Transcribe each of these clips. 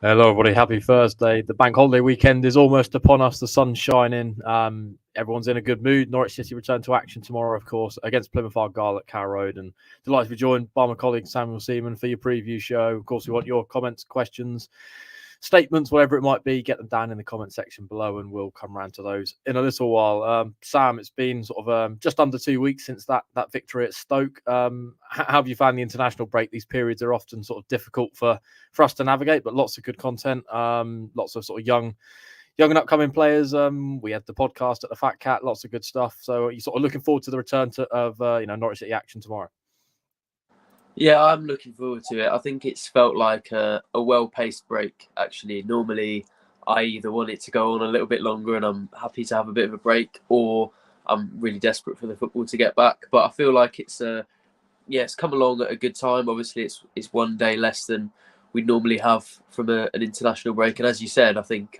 Hello, everybody. Happy Thursday. The bank holiday weekend is almost upon us. The sun's shining. Everyone's in a good mood. Norwich City return to action tomorrow, of course, against Plymouth Argyle at Carrow Road. And delighted to be joined by my colleague Samuel Seaman for your preview show. Of course, we want your comments, questions, statements, whatever it might be. Get them down in the comment section below, and we'll come around to those in a little while. Sam, it's been sort of just under 2 weeks since that victory at Stoke. How have you found the international break? These periods are often sort of difficult for us to navigate, but lots of good content, lots of sort of young and upcoming players. We had the podcast at the Fat Cat, lots of good stuff. So you're sort of looking forward to the return of Norwich City action tomorrow. Yeah, I'm looking forward to it. I think it's felt like a well-paced break, actually. Normally, I either want it to go on a little bit longer and I'm happy to have a bit of a break, or I'm really desperate for the football to get back. But I feel like it's come along at a good time. Obviously, it's 1 day less than we'd normally have from an international break. And as you said, I think,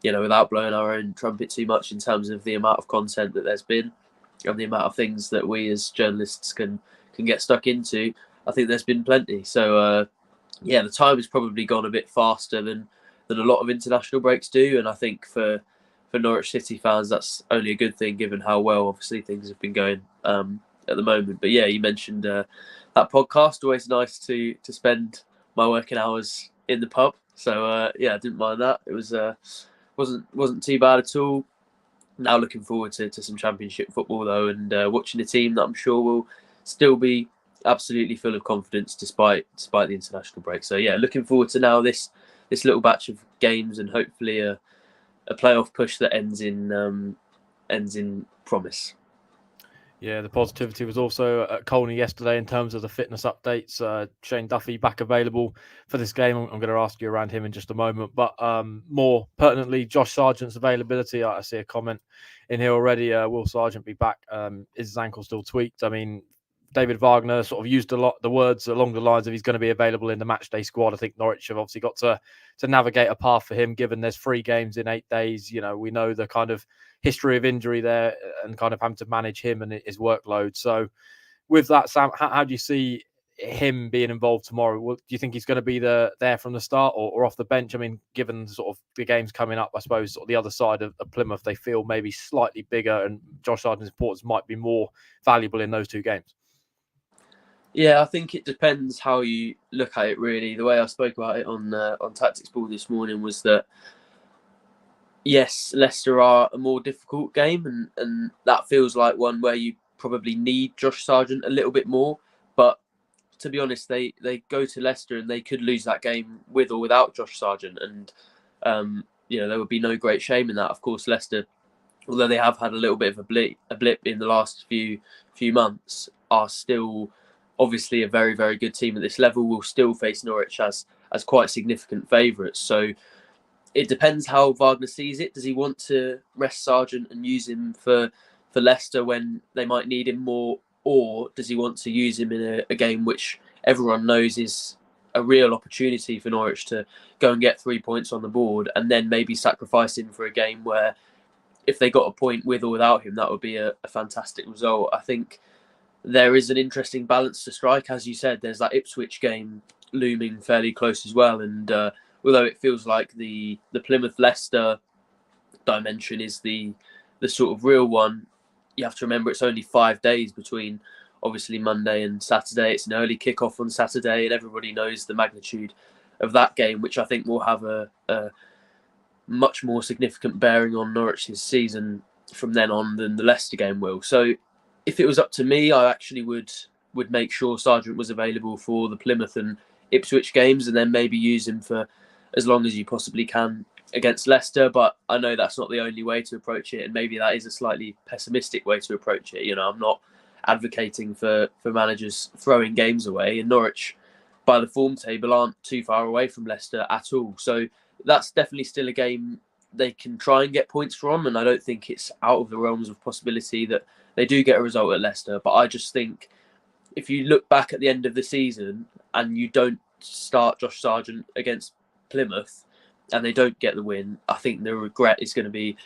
without blowing our own trumpet too much in terms of the amount of content that there's been and the amount of things that we as journalists can get stuck into, I think there's been plenty. So, the time has probably gone a bit faster than a lot of international breaks do. And I think for Norwich City fans, that's only a good thing, given how well, obviously, things have been going at the moment. But yeah, you mentioned that podcast. Always nice to spend my working hours in the pub. So, I didn't mind that. It was wasn't too bad at all. Now looking forward to some Championship football, though, and watching a team that I'm sure will still be absolutely full of confidence despite the international break. So yeah, looking forward to now this little batch of games and hopefully a playoff push that ends in promise. Yeah, the positivity was also at Colney yesterday in terms of the fitness updates. Shane Duffy back available for this game. I'm going to ask you around him in just a moment. But more pertinently, Josh Sargent's availability. I see a comment in here already. Will Sargent be back? Is his ankle still tweaked? I mean, David Wagner sort of used a lot the words along the lines of he's going to be available in the matchday squad. I think Norwich have obviously got to navigate a path for him, given there's 3 games in 8 days. You know, we know the kind of history of injury there and kind of having to manage him and his workload. So with that, Sam, how do you see him being involved tomorrow? Do you think he's going to be there from the start or off the bench? I mean, given sort of the games coming up, I suppose sort of the other side of Plymouth, they feel maybe slightly bigger, and Josh Sargent's importance might be more valuable in those 2 games. Yeah, I think it depends how you look at it, really. The way I spoke about it on Tactics Ball this morning was that, yes, Leicester are a more difficult game, and that feels like one where you probably need Josh Sargent a little bit more. But to be honest, they go to Leicester and they could lose that game with or without Josh Sargent. And, there would be no great shame in that. Of course, Leicester, although they have had a little bit of a blip in the last few months, are still obviously a very, very good team at this level. Will still face Norwich as quite significant favourites. So it depends how Wagner sees it. Does he want to rest Sargent and use him for Leicester when they might need him more, or does he want to use him in a game which everyone knows is a real opportunity for Norwich to go and get 3 points on the board, and then maybe sacrifice him for a game where, if they got a point with or without him, that would be a fantastic result. I think there is an interesting balance to strike. As you said, there's that Ipswich game looming fairly close as well. And although it feels like the Plymouth-Leicester dimension is the sort of real one, you have to remember it's only 5 days between, obviously, Monday and Saturday. It's an early kick-off on Saturday, and everybody knows the magnitude of that game, which I think will have a much more significant bearing on Norwich's season from then on than the Leicester game will. So if it was up to me, I actually would make sure Sargent was available for the Plymouth and Ipswich games, and then maybe use him for as long as you possibly can against Leicester. But I know that's not the only way to approach it, and maybe that is a slightly pessimistic way to approach it. I'm not advocating for managers throwing games away, and Norwich, by the form table, aren't too far away from Leicester at all. So that's definitely still a game they can try and get points from, and I don't think it's out of the realms of possibility that they do get a result at Leicester. But I just think if you look back at the end of the season and you don't start Josh Sargent against Plymouth and they don't get the win, I think the regret is going to be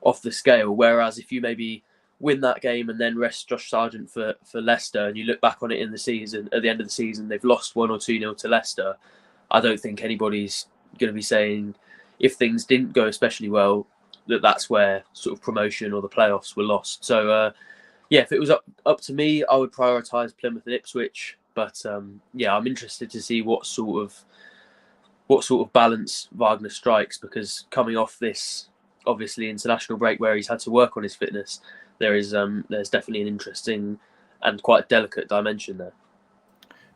off the scale. Whereas if you maybe win that game and then rest Josh Sargent for Leicester, and you look back on it in the season, at the end of the season, they've lost 1 or 2-0 to Leicester, I don't think anybody's going to be saying if things didn't go especially well, that's where sort of promotion or the playoffs were lost. So if it was up to me, I would prioritise Plymouth and Ipswich. But I'm interested to see what sort of balance Wagner strikes, because coming off this obviously international break where he's had to work on his fitness, there's definitely an interesting and quite delicate dimension there.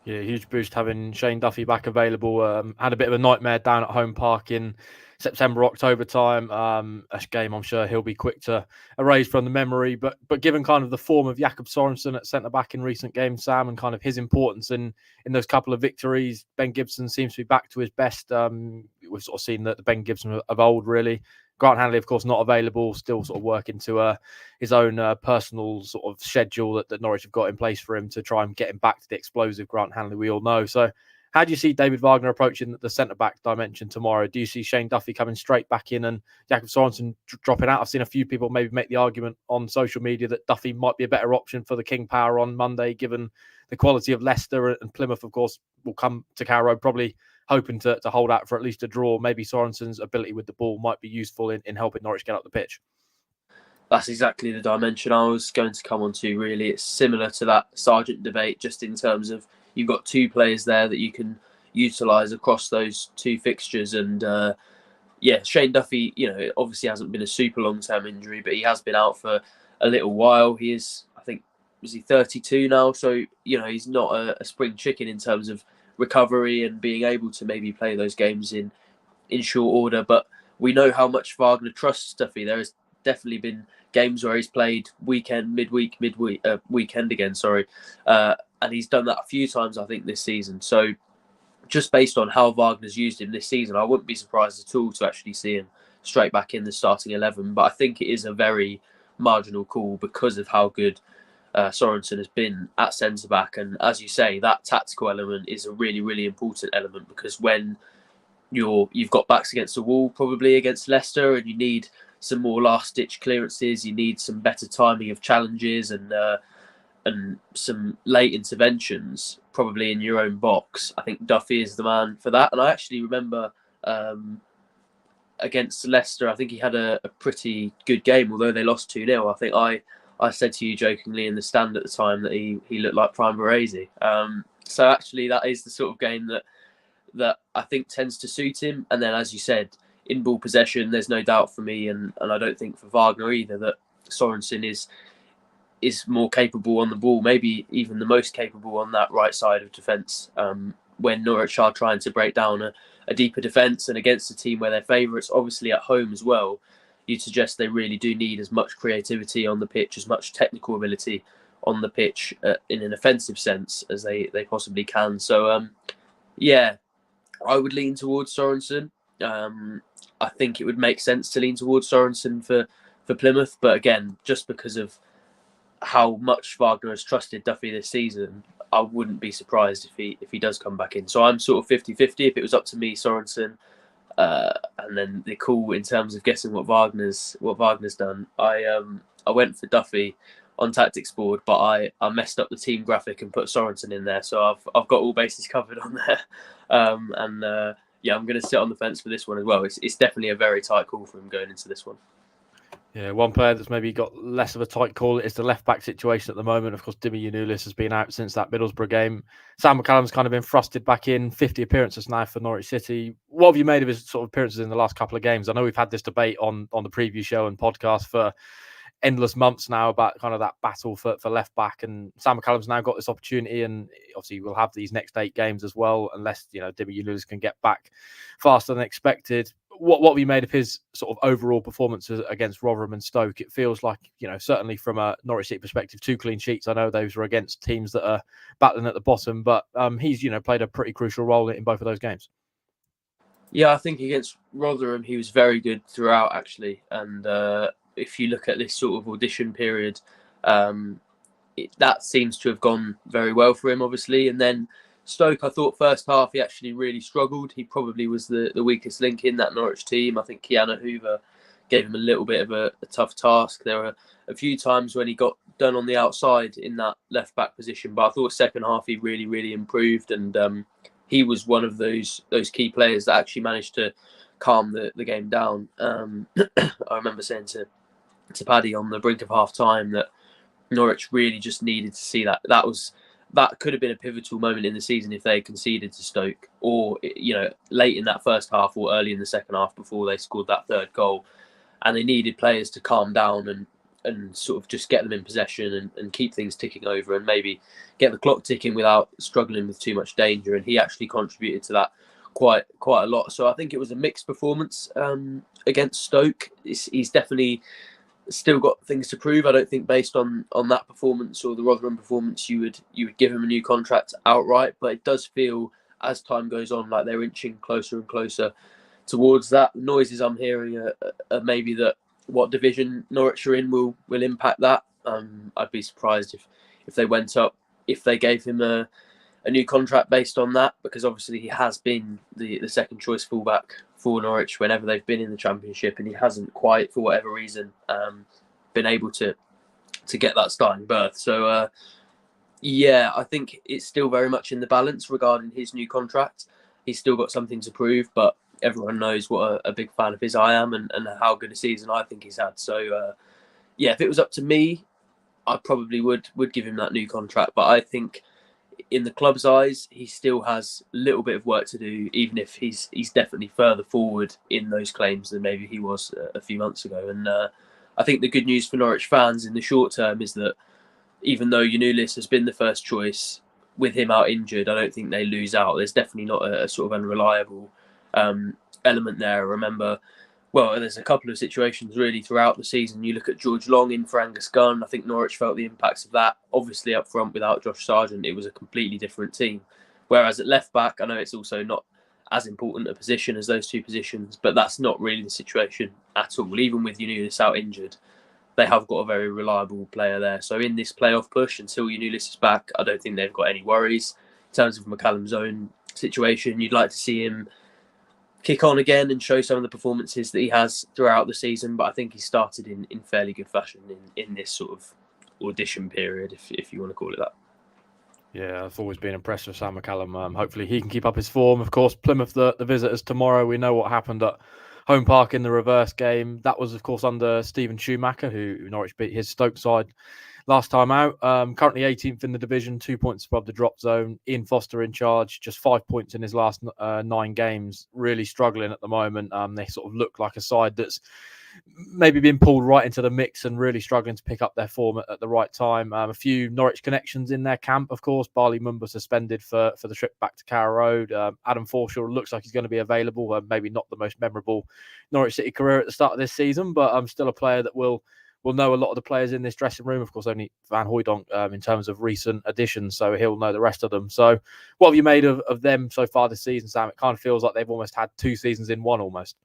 Yeah, huge boost having Shane Duffy back available. Had a bit of a nightmare down at Home Park in September, October time. A game I'm sure he'll be quick to erase from the memory. But given kind of the form of Jakob Sorensen at centre back in recent games, Sam, and kind of his importance in those couple of victories, Ben Gibson seems to be back to his best. We've sort of seen the Ben Gibson of old, really. Grant Hanley, of course, not available, still sort of working to his own personal sort of schedule that Norwich have got in place for him to try and get him back to the explosive Grant Hanley we all know. So how do you see David Wagner approaching the centre-back dimension tomorrow? Do you see Shane Duffy coming straight back in and Jakob Sorensen dropping out? I've seen a few people maybe make the argument on social media that Duffy might be a better option for the King Power on Monday, given the quality of Leicester, and Plymouth, of course, will come to Carrow Road probably hoping to hold out for at least a draw. Maybe Sorensen's ability with the ball might be useful in helping Norwich get up the pitch. That's exactly the dimension I was going to come on to, really. It's similar to that Sargent debate, just in terms of you've got two players there that you can utilise across those two fixtures. And Shane Duffy, obviously hasn't been a super long-term injury, but he has been out for a little while. He is, I think, is he 32 now? So, he's not a spring chicken in terms of recovery and being able to maybe play those games in short order. But we know how much Wagner trusts Duffy. There has definitely been games where he's played weekend again, and he's done that a few times, I think, this season. So just based on how Wagner's used him this season, I wouldn't be surprised at all to actually see him straight back in the starting 11. But I think it is a very marginal call because of how good Sorensen has been at centre-back. And as you say, that tactical element is a really, really important element, because when you've got backs against the wall, probably against Leicester, and you need some more last-ditch clearances, you need some better timing of challenges and some late interventions, probably in your own box. I think Duffy is the man for that. And I actually remember against Leicester, I think he had a pretty good game, although they lost 2-0. I think I said to you jokingly in the stand at the time that he looked like Prime Baresi. So actually that is the sort of game that I think tends to suit him. And then, as you said, in ball possession, there's no doubt for me, and I don't think for Wagner either, that Sorensen is more capable on the ball, maybe even the most capable on that right side of defence. When Norwich are trying to break down a deeper defence, and against a team where they're favourites, obviously at home as well, you'd suggest they really do need as much creativity on the pitch, as much technical ability on the pitch in an offensive sense as they possibly can. So, I would lean towards Sorensen. I think it would make sense to lean towards Sorensen for Plymouth. But again, just because of how much Wagner has trusted Duffy this season, I wouldn't be surprised if he does come back in. So I'm sort of 50-50. If it was up to me, Sorensen, and then the call in terms of guessing what Wagner's done, I went for Duffy on tactics board, but I messed up the team graphic and put Sorensen in there, so I've got all bases covered on there. I'm going to sit on the fence for this one as well. It's definitely a very tight call for him going into this one. Yeah, one player that's maybe got less of a tight call is the left-back situation at the moment. Of course, Dimi Yanulis has been out since that Middlesbrough game. Sam McCallum's kind of been thrusted back in, 50 appearances now for Norwich City. What have you made of his sort of appearances in the last couple of games? I know we've had this debate on the preview show and podcast for endless months now about kind of that battle for left back, and Sam McCallum's now got this opportunity, and obviously we'll have these next 8 games as well, unless Dimi Yanulis can get back faster than expected. What have you made of his sort of overall performances against Rotherham and Stoke? It feels like, certainly from a Norwich City perspective, 2 clean sheets. I know those were against teams that are battling at the bottom, but he's, played a pretty crucial role in both of those games. Yeah, I think against Rotherham, he was very good throughout, actually. And if you look at this sort of audition period, that seems to have gone very well for him, obviously. And then Stoke, I thought first half he actually really struggled. He probably was the weakest link in that Norwich team. I think Keanu Hoover gave him a little bit of a tough task. There were a few times when he got done on the outside in that left back position, but I thought second half he really, really improved, and he was one of those key players that actually managed to calm the game down. I remember saying to Paddy on the brink of half time that Norwich really just needed to see that. That could have been a pivotal moment in the season if they conceded to Stoke, or late in that first half or early in the second half before they scored that third goal. And they needed players to calm down and sort of just get them in possession and keep things ticking over and maybe get the clock ticking without struggling with too much danger. And he actually contributed to that quite a lot. So I think it was a mixed performance against Stoke. He's definitely still got things to prove. I don't think based on that performance or the Rotherham performance you would give him a new contract outright, but it does feel as time goes on like they're inching closer and closer towards that. The noises I'm hearing are maybe that what division Norwich are in will impact that. I'd be surprised if they went up, if they gave him a new contract based on that, because obviously he has been the second choice fullback for Norwich whenever they've been in the Championship, and he hasn't quite, for whatever reason, been able to get that starting berth. So I think it's still very much in the balance regarding his new contract. He's still got something to prove, but everyone knows what a big fan of his I am and how good a season I think he's had. So if it was up to me, I probably would give him that new contract. But I think in the club's eyes, he still has a little bit of work to do, even if he's definitely further forward in those claims than maybe he was a few months ago. And I think the good news for Norwich fans in the short term is that even though Yanulis has been the first choice, with him out injured, I don't think they lose out. There's definitely not a sort of unreliable element there. Remember, there's a couple of situations really throughout the season. You look at George Long in for Angus Gunn. I think Norwich felt the impacts of that. Obviously, up front without Josh Sargent, it was a completely different team. Whereas at left back, I know it's also not as important a position as those two positions, but that's not really the situation at all. Even with Yanulis out injured, they have got a very reliable player there. So in this playoff push, until Yanulis is back, I don't think they've got any worries. In terms of Calum's own situation, you'd like to see him kick on again and show some of the performances that he has throughout the season, but I think he started in fairly good fashion in this sort of audition period, if you want to call it that. Yeah, I've always been impressed with Sam McCallum. Hopefully he can keep up his form. Of course, Plymouth, the visitors tomorrow. We know what happened at Home Park in the reverse game. That was, of course, under Stephen Schumacher, who Norwich beat his Stoke side last time out. Currently 18th in the division, 2 points above the drop zone. Ian Foster in charge, just 5 points in his last 9 games. Really struggling at the moment. They sort of look like a side that's maybe been pulled right into the mix and really struggling to pick up their form at the right time. A few Norwich connections in their camp, of course. Barley Mumba suspended for the trip back to Carrow Road. Adam Forshaw looks like he's going to be available. Maybe not the most memorable Norwich City career at the start of this season, but I'm still a player that will know a lot of the players in this dressing room. Of course, only Van Hooijdonk in terms of recent additions, so he'll know the rest of them. So what have you made of them so far this season, Sam? It kind of feels like they've almost had 2 seasons in one almost.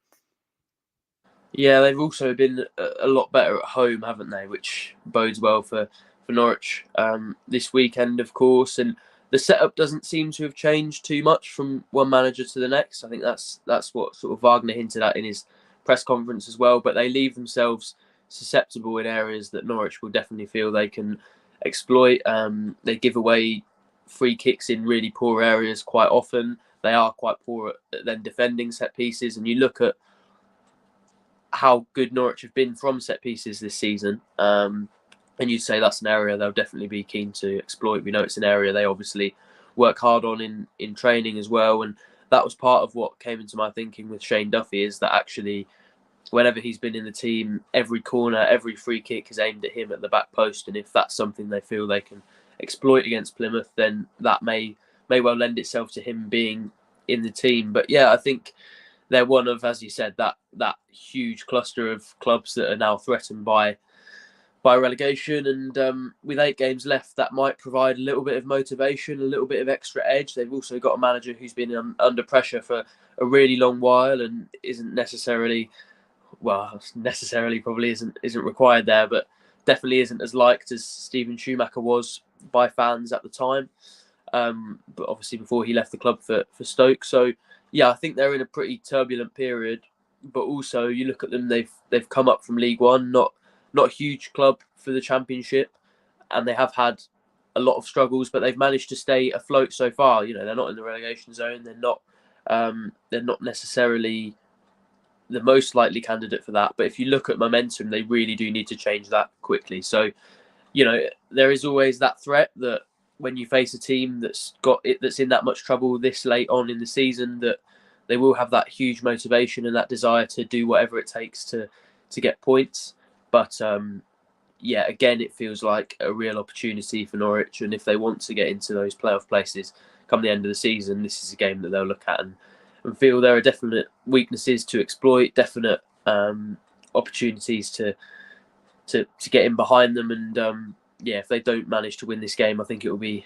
Yeah, they've also been a lot better at home, haven't they? Which bodes well for Norwich this weekend, of course. And the setup doesn't seem to have changed too much from one manager to the next. I think that's what sort of Wagner hinted at in his press conference as well. But they leave themselves susceptible in areas that Norwich will definitely feel they can exploit. They give away free kicks in really poor areas quite often. They are quite poor at then defending set pieces. And you look at how good Norwich have been from set pieces this season, and you'd say that's an area they'll definitely be keen to exploit. We know it's an area they obviously work hard on in training as well, and that was part of what came into my thinking with Shane Duffy, is that actually whenever he's been in the team, every corner, every free kick is aimed at him at the back post, and if that's something they feel they can exploit against Plymouth, then that may well lend itself to him being in the team. But yeah, I think they're one of, as you said, that huge cluster of clubs that are now threatened by relegation. And with 8 games left, that might provide a little bit of motivation, a little bit of extra edge. They've also got a manager who's been under pressure for a really long while and isn't necessarily probably isn't required there, but definitely isn't as liked as Stephen Schumacher was by fans at the time. But obviously before he left the club for Stoke. So yeah, I think they're in a pretty turbulent period, but also you look at them, they've come up from League One, not a huge club for the Championship, and they have had a lot of struggles, but they've managed to stay afloat so far. You know, they're not in the relegation zone. They're not necessarily the most likely candidate for that. But if you look at momentum, they really do need to change that quickly. So, you know, there is always that threat that when you face a team that's in that much trouble this late on in the season, that they will have that huge motivation and that desire to do whatever it takes to get points. But yeah, again, it feels like a real opportunity for Norwich, and if they want to get into those playoff places come the end of the season, this is a game that they'll look at and feel there are definite weaknesses to exploit, definite opportunities to get in behind them. And yeah, if they don't manage to win this game, I think they'll be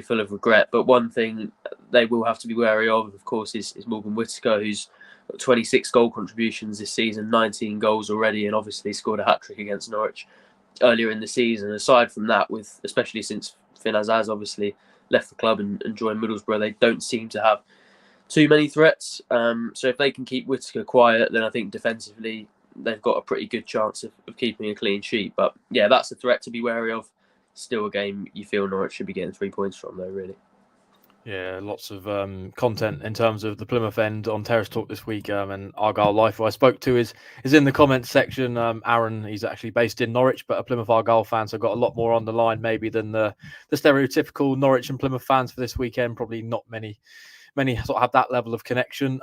full of regret. But one thing they will have to be wary of course, is Morgan Whittaker, who's got 26 goal contributions this season, 19 goals already, and obviously scored a hat-trick against Norwich earlier in the season. Aside from that, especially since Finn Azaz obviously left the club and joined Middlesbrough, they don't seem to have too many threats. So if they can keep Whittaker quiet, then I think defensively they've got a pretty good chance of keeping a clean sheet. But yeah, that's a threat to be wary of. Still a game you feel Norwich should be getting 3 points from, though, really. Yeah, lots of content in terms of the Plymouth end on Terrace Talk this week, and Argyle Life, who I spoke to, is in the comments section. Aaron, he's actually based in Norwich, but a Plymouth Argyle fan, so got a lot more on the line maybe than the stereotypical Norwich and Plymouth fans for this weekend. Probably not many sort of have that level of connection.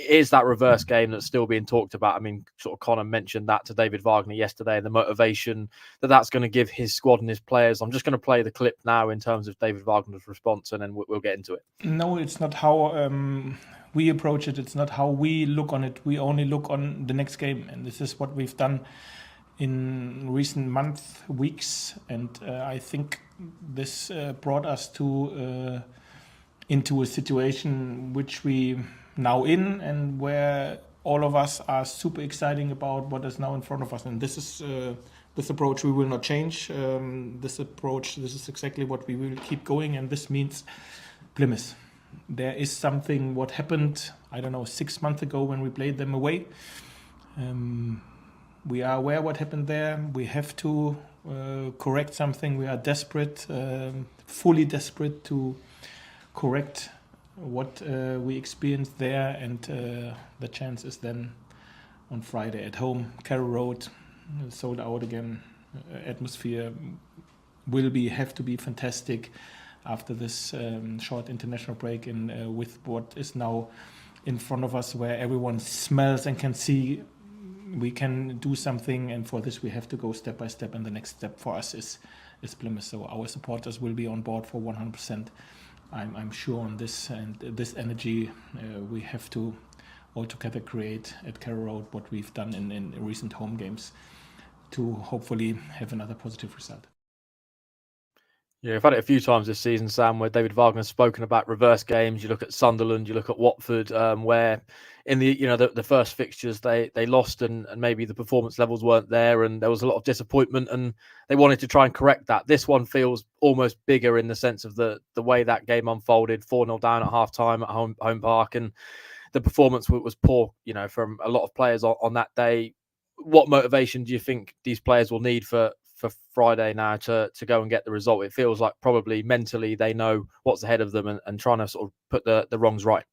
Is that reverse game that's still being talked about? I mean, sort of Connor mentioned that to David Wagner yesterday, and the motivation that's going to give his squad and his players. I'm just going to play the clip now in terms of David Wagner's response, and then we'll get into it. No, it's not how we approach it. It's not how we look on it. We only look on the next game, and this is what we've done in recent months, weeks, and I think this brought us into a situation which we now in, and where all of us are super exciting about what is now in front of us. And this is this approach we will not change. This is exactly what we will keep going, and this means Plymouth. There is something what happened, I don't know, 6 months ago when we played them away. We are aware what happened there. We have to correct something. We are desperate, fully desperate to correct what we experienced there, and the chance is then on Friday at home. Carrow Road, sold out again. Atmosphere will have to be fantastic after this short international break, and with what is now in front of us, where everyone smells and can see we can do something. And for this we have to go step by step, and the next step for us is Plymouth. So our supporters will be on board for 100%. I'm sure on this, and this energy we have to all together create at Carrow Road what we've done in recent home games to hopefully have another positive result. Yeah, I've had it a few times this season, Sam, where David Wagner's spoken about reverse games. You look at Sunderland, you look at Watford, where in the first fixtures they lost, and maybe the performance levels weren't there, and there was a lot of disappointment, and they wanted to try and correct that. This one feels almost bigger in the sense of the way that game unfolded, 4-0 down at half time at home park, and the performance was poor, from a lot of players on that day. What motivation do you think these players will need for Friday now to go and get the result? It feels like probably mentally they know what's ahead of them, and trying to sort of put the wrongs right.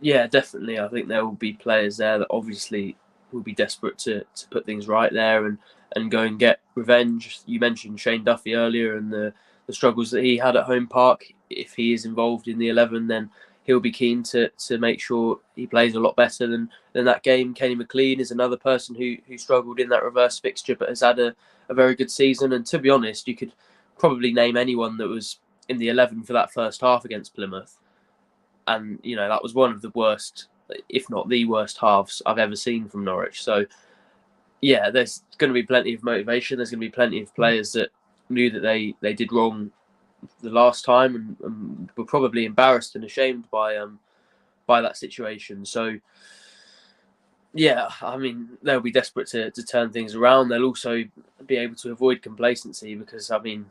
Yeah, definitely. I think there will be players there that obviously will be desperate to put things right there and go and get revenge. You mentioned Shane Duffy earlier and the struggles that he had at home park. If he is involved in the 11, then he'll be keen to make sure he plays a lot better than that game. Kenny McLean is another person who struggled in that reverse fixture, but has had a very good season. And to be honest, you could probably name anyone that was in the 11 for that first half against Plymouth. And, that was one of the worst, if not the worst halves I've ever seen from Norwich. So, yeah, there's going to be plenty of motivation. There's going to be plenty of players that knew that they did wrong the last time and were probably embarrassed and ashamed by that situation. So, yeah, I mean, they'll be desperate to turn things around. They'll also be able to avoid complacency because, I mean,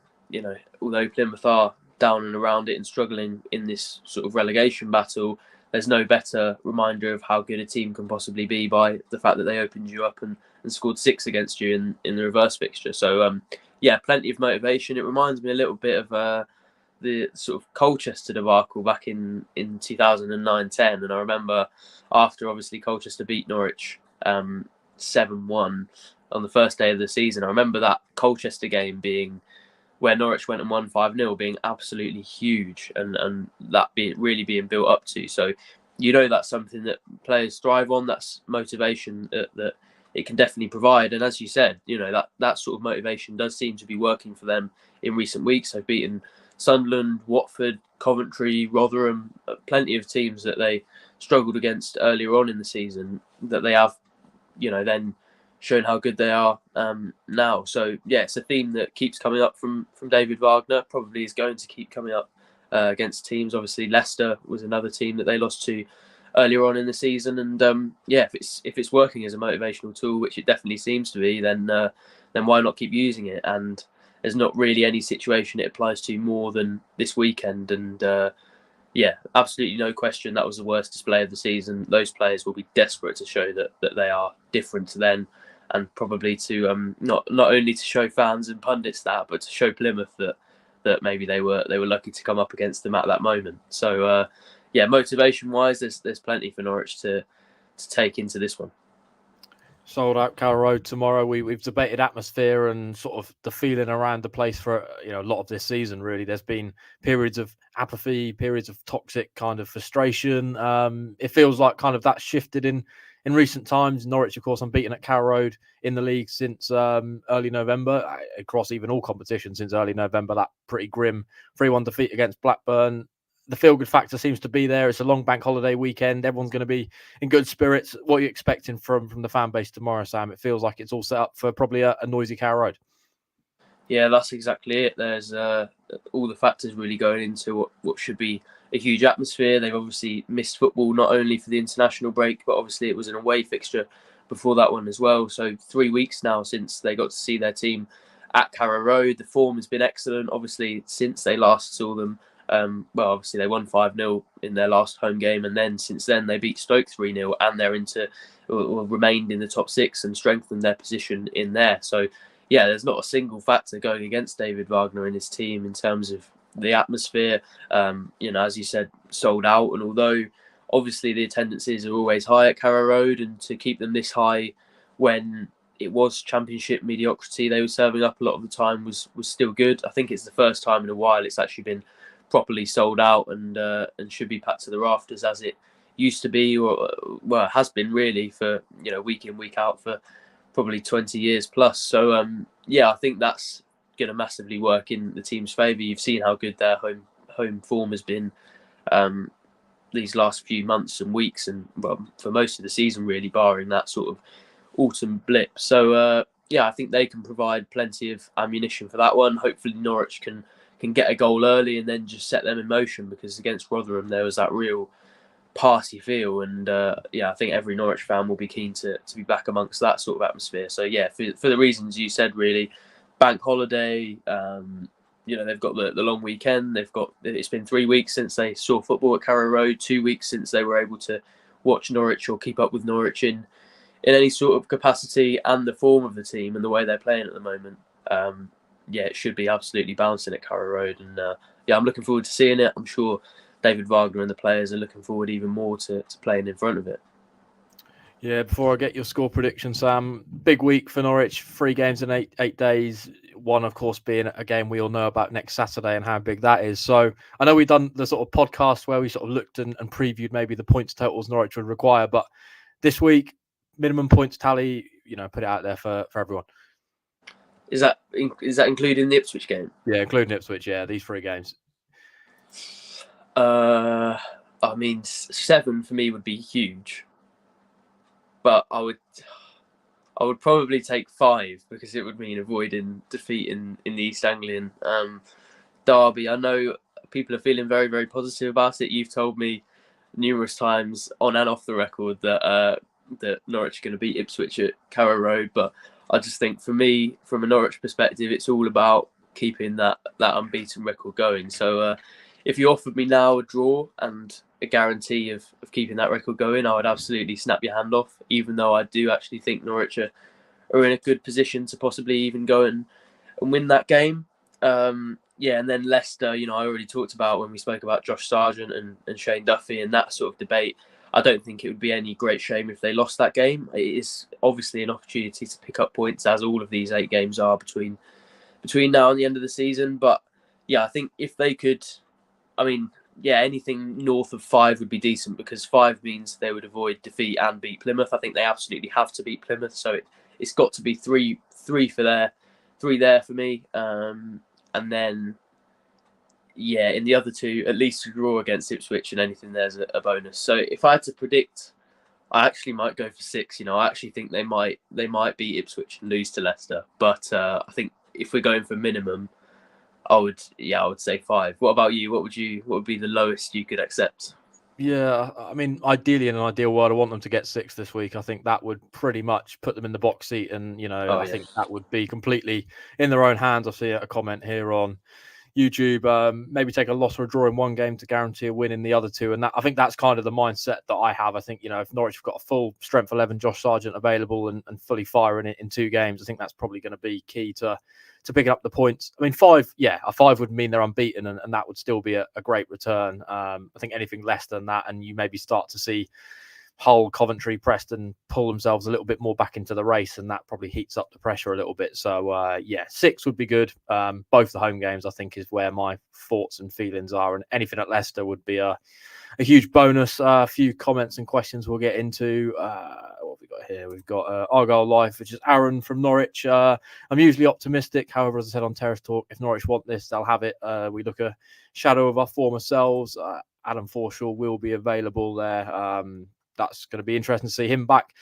although Plymouth are down and around it and struggling in this sort of relegation battle, there's no better reminder of how good a team can possibly be by the fact that they opened you up and scored 6 against you in the reverse fixture. So yeah, plenty of motivation. It reminds me a little bit of the sort of Colchester debacle back in 2009-10, and I remember after obviously Colchester beat Norwich 7-1 on the first day of the season. I remember that Colchester game being where Norwich went and won 5-0 being absolutely huge, and that really being built up to. So that's something that players thrive on. That's motivation that it can definitely provide. And as you said, that sort of motivation does seem to be working for them in recent weeks. They've beaten Sunderland, Watford, Coventry, Rotherham, plenty of teams that they struggled against earlier on in the season that they have, then shown how good they are now. So yeah, it's a theme that keeps coming up from David Wagner. Probably is going to keep coming up against teams. Obviously, Leicester was another team that they lost to earlier on in the season, and if it's working as a motivational tool, which it definitely seems to be, then why not keep using it? And there's not really any situation it applies to more than this weekend. And absolutely no question that was the worst display of the season. Those players will be desperate to show that they are different to then, and probably to not only to show fans and pundits that, but to show Plymouth that maybe they were lucky to come up against them at that moment. So motivation wise, there's plenty for Norwich to take into this one. Sold out Carrow Road tomorrow. We've debated atmosphere and sort of the feeling around the place for a lot of this season. Really, there's been periods of apathy, periods of toxic kind of frustration. It feels like kind of that shifted in recent times. Norwich, of course, unbeaten at Carrow Road in the league since early November, across even all competitions since early November. That pretty grim 3-1 defeat against Blackburn. The feel-good factor seems to be there. It's a long bank holiday weekend. Everyone's going to be in good spirits. What are you expecting from the fan base tomorrow, Sam? It feels like it's all set up for probably a noisy Carrow Road. Yeah, that's exactly it. There's all the factors really going into what should be a huge atmosphere. They've obviously missed football not only for the international break, but obviously it was an away fixture before that one as well. So 3 weeks now since they got to see their team at Carrow Road. The form has been excellent, obviously, since they last saw them. Obviously they won 5-0 in their last home game, and then since then they beat Stoke 3-0, and they're remained in the top 6 and strengthened their position in there. So yeah, there's not a single factor going against David Wagner and his team in terms of the atmosphere. As you said, sold out, and although obviously the attendances are always high at Carrow Road, and to keep them this high when it was Championship mediocrity they were serving up a lot of the time was still good. I think it's the first time in a while it's actually been properly sold out and should be packed to the rafters as it used to be, or has been really for week in week out for probably 20 years plus. So I think that's going to massively work in the team's favour. You've seen how good their home form has been these last few months and weeks, and for most of the season really, barring that sort of autumn blip. So I think they can provide plenty of ammunition for that one. Hopefully Norwich can get a goal early and then just set them in motion, because against Rotherham there was that real party feel, and I think every Norwich fan will be keen to be back amongst that sort of atmosphere. So yeah, for the reasons you said, really, bank holiday, they've got the long weekend, it's been 3 weeks since they saw football at Carrow Road, 2 weeks since they were able to watch Norwich or keep up with Norwich in any sort of capacity, and the form of the team and the way they're playing at the moment. It should be absolutely bouncing at Carrow Road, and I'm looking forward to seeing it. I'm sure David Wagner and the players are looking forward even more to playing in front of it. Yeah, before I get your score prediction, Sam, big week for Norwich, 3 games in eight days. One, of course, being a game we all know about next Saturday and how big that is. So I know we've done the sort of podcast where we sort of looked and previewed maybe the points totals Norwich would require, but this week, minimum points tally, put it out there for everyone. Is that including the Ipswich game? Yeah, including Ipswich, yeah, these 3 games. 7 for me would be huge, but I would probably take 5, because it would mean avoiding defeat in the East Anglian derby. I know people are feeling very, very positive about it. You've told me numerous times on and off the record that Norwich are going to beat Ipswich at Carrow Road, but I just think for me, from a Norwich perspective, it's all about keeping that unbeaten record going. So if you offered me now a draw and a guarantee of keeping that record going, I would absolutely snap your hand off, even though I do actually think Norwich are in a good position to possibly even go and and win that game. And then Leicester, I already talked about when we spoke about Josh Sargent and Shane Duffy and that sort of debate. I don't think it would be any great shame if they lost that game. It is obviously an opportunity to pick up points, as all of these 8 games are between now and the end of the season. But yeah, I think if they could, anything north of 5 would be decent, because 5 means they would avoid defeat and beat Plymouth. I think they absolutely have to beat Plymouth, so it's got to be three there for me. And then, in the other 2, at least a draw against Ipswich, and anything there's a bonus. So if I had to predict, I actually might go for 6. I actually think they might beat Ipswich and lose to Leicester. But I think if we're going for minimum, I would say 5. What about you? What would be the lowest you could accept? Yeah, I mean, ideally, in an ideal world, I want them to get 6 this week. I think that would pretty much put them in the box seat, and I think that would be completely in their own hands. I see a comment here on YouTube, maybe take a loss or a draw in one game to guarantee a win in the other 2, and I think that's kind of the mindset that I have. I think if Norwich have got a full strength 11 Josh Sargent available and fully firing it in 2 games, I think that's probably going to be key to picking up the points. I mean, 5, a 5 would mean they're unbeaten, and that would still be a great return. I think anything less than that, and you maybe start to see Hull, Coventry, Preston pull themselves a little bit more back into the race, and that probably heats up the pressure a little bit. So 6 would be good. Both the home games, I think, is where my thoughts and feelings are, and anything at Leicester would be a huge bonus. A few comments and questions we'll get into. What have we got here? We've got Argyle Life, which is Aaron from Norwich. I'm usually optimistic. However, as I said on Terrace Talk, if Norwich want this, they'll have it. We look a shadow of our former selves. Adam Forshaw will be available there. That's going to be interesting to see him back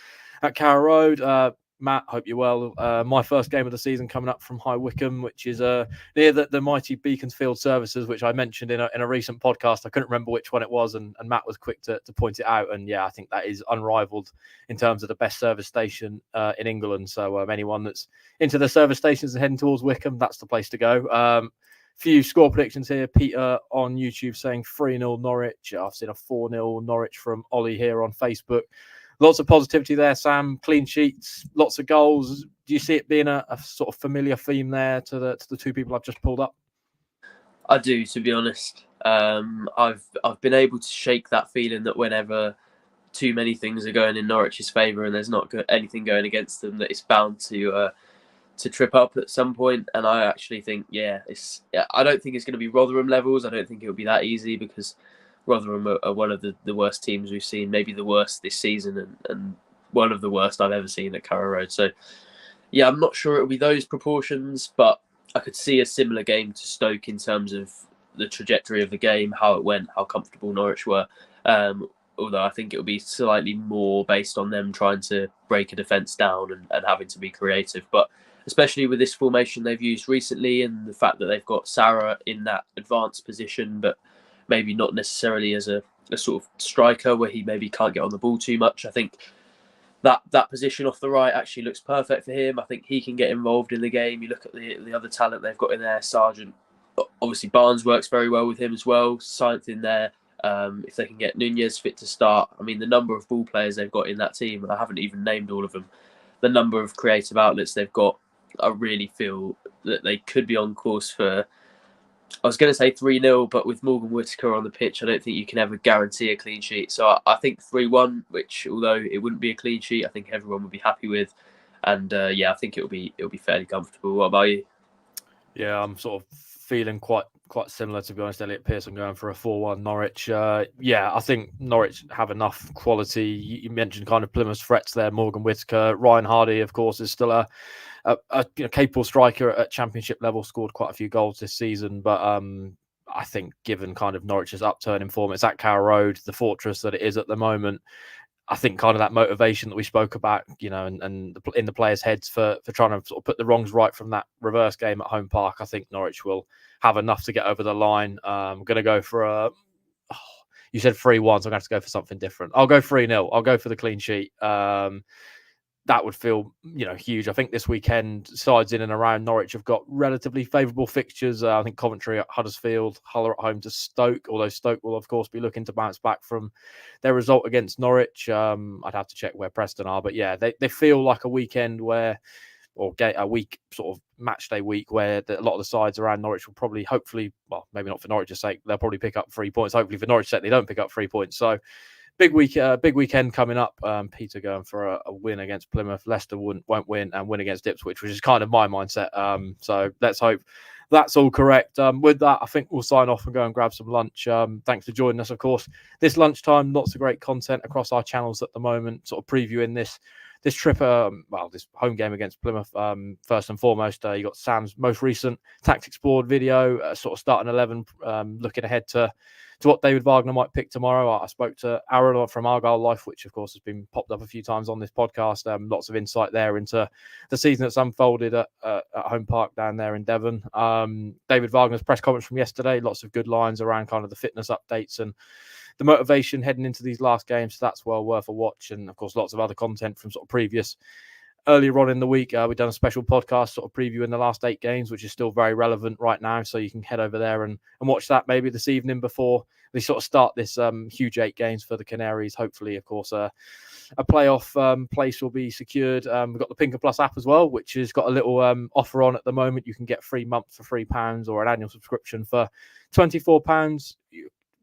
at Carrow Road. Matt, hope you're well. My first game of the season coming up from High Wycombe, which is near the mighty Beaconsfield Services, which I mentioned in a recent podcast. I couldn't remember which one it was, and Matt was quick to point it out. And I think that is unrivaled in terms of the best service station in England. So anyone that's into the service stations and heading towards Wycombe, that's the place to go. Few score predictions here. Peter on YouTube saying 3-0 Norwich. I've seen a 4-0 Norwich from Ollie here on Facebook. Lots of positivity there, Sam. Clean sheets, lots of goals. Do you see it being a sort of familiar theme there to the 2 people I've just pulled up? I do, to be honest. I've been able to shake that feeling that whenever too many things are going in Norwich's favour and there's not anything going against them, that it's bound to trip up at some point. And I actually think, I don't think it's going to be Rotherham levels. I don't think it'll be that easy, because Rotherham are one of the worst teams we've seen, maybe the worst this season, and one of the worst I've ever seen at Carrow Road. So, I'm not sure it'll be those proportions, but I could see a similar game to Stoke in terms of the trajectory of the game, how it went, how comfortable Norwich were. Although I think it'll be slightly more based on them trying to break a defence down and having to be creative. But especially with this formation they've used recently, and the fact that they've got Sarah in that advanced position, but maybe not necessarily as a sort of striker where he maybe can't get on the ball too much. I think that position off the right actually looks perfect for him. I think he can get involved in the game. You look at the other talent they've got in there, Sargent. Obviously, Barnes works very well with him as well. Sainz in there. If they can get Nunez fit to start, I mean, the number of ball players they've got in that team, and I haven't even named all of them, the number of creative outlets they've got, I really feel that they could be on course for, I was going to say 3-0, but with Morgan Whittaker on the pitch, I don't think you can ever guarantee a clean sheet. So I think 3-1, which, although it wouldn't be a clean sheet, I think everyone would be happy with. And I think it'll be fairly comfortable. What about you? Yeah, I'm sort of feeling quite similar, to be honest. Elliot Pearson going for a 4-1 Norwich. I think Norwich have enough quality. You mentioned kind of Plymouth's threats there. Morgan Whittaker, Ryan Hardy, of course, is still a capable striker at Championship level. Scored quite a few goals this season, but I think given kind of Norwich's upturn in form, it's at Carrow Road, the fortress that it is at the moment. I think kind of that motivation that we spoke about, and in the players' heads for trying to sort of put the wrongs right from that reverse game at Home Park. I think Norwich will have enough to get over the line. I'm going to go for you said 3-1, so I'm going to have to go for something different. I'll go 3-0. I'll go for the clean sheet. That would feel, huge. I think this weekend, sides in and around Norwich have got relatively favourable fixtures. I think Coventry at Huddersfield, Hull at home to Stoke, although Stoke will, of course, be looking to bounce back from their result against Norwich. I'd have to check where Preston are. But, they feel like a weekend where or get a week, sort of match day week, where a lot of the sides around Norwich will probably, hopefully, well, maybe not for Norwich's sake, they'll probably pick up 3 points. Hopefully for Norwich's sake, they don't pick up 3 points. So big weekend coming up. Peter going for a win against Plymouth. Leicester won't win, and win against Ipswich, which is kind of my mindset. So let's hope that's all correct. With that, I think we'll sign off and go and grab some lunch. Thanks for joining us, of course. This lunchtime, lots of great content across our channels at the moment, sort of previewing this trip, this home game against Plymouth. First and foremost, you got Sam's most recent Tactics Board video, sort of starting 11, looking ahead to what David Wagner might pick tomorrow. I spoke to Aaron from Argyle Life, which of course has been popped up a few times on this podcast. Lots of insight there into the season that's unfolded at Home Park down there in Devon. David Wagner's press conference from yesterday, lots of good lines around kind of the fitness updates and the motivation heading into these last games. So that's well worth a watch. And of course, lots of other content from sort of previous earlier on in the week. We've done a special podcast sort of previewing the last 8 games, which is still very relevant right now. So you can head over there and watch that maybe this evening before they sort of start this huge 8 games for the Canaries. Hopefully, of course, a playoff place will be secured. We've got the Pinker Plus app as well, which has got a little offer on at the moment. You can get 3 months for £3 or an annual subscription for £24.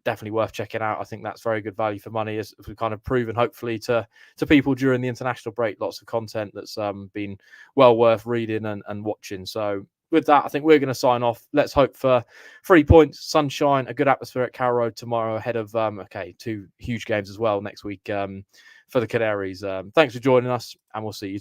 Definitely worth checking out. I think that's very good value for money, as we've kind of proven, hopefully, to people during the international break. Lots of content that's been well worth reading and watching. So with that, I think we're going to sign off. Let's hope for 3 points, sunshine, a good atmosphere at Carrow Road tomorrow, ahead of 2 huge games as well next week for the Canaries. Thanks for joining us, and we'll see you